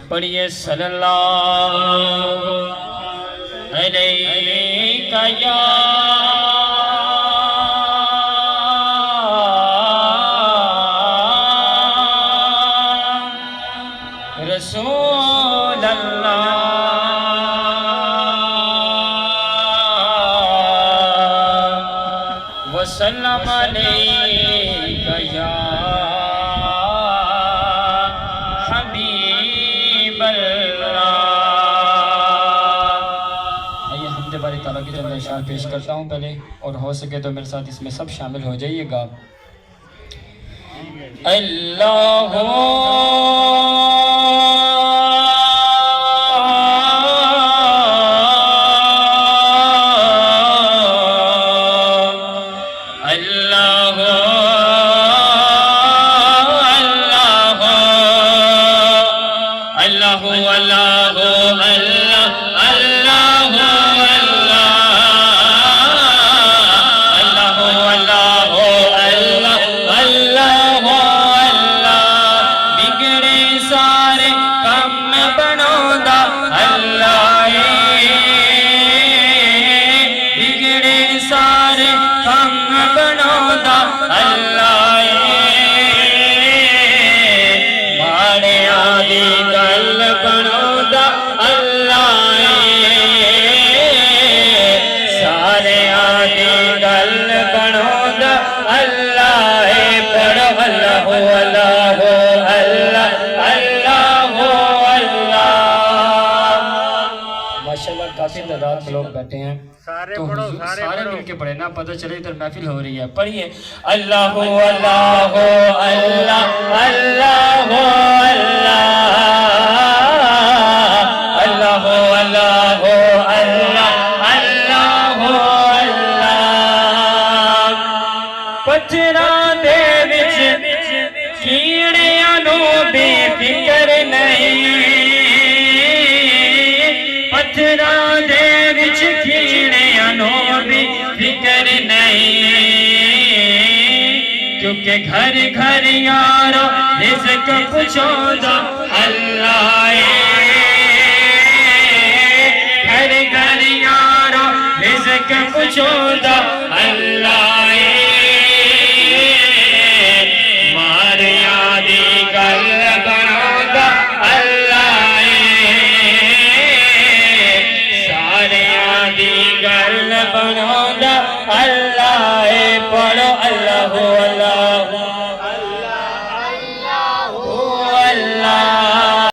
پڑھیے صلی اللہ علیہ یا رسول اللہ وسلم علیہ یا حبیب اللہ۔ آئیے حمد باری تعالیٰ کی جلد اشعار پیش کرتا ہوں پہلے، اور ہو سکے تو میرے ساتھ اس میں سب شامل ہو جائیے گا۔ اللہ تعداد میں لوگ بیٹھے ہیں تو سارے مل کے پڑھے نا، پتہ چلے ادھر محفل ہو رہی ہے۔ پڑھیے اللہ اللہ اللہ اللہ اللہ اللہ اللہ اللہ اللہ۔ پتھراں دے وچ کیڑیاں نوں بے فکر نہیں، پتھراں دے وچ کیڑیاں نوں بھی فکر نہیں، کیونکہ گھر گھر یارو رزق پچھوندا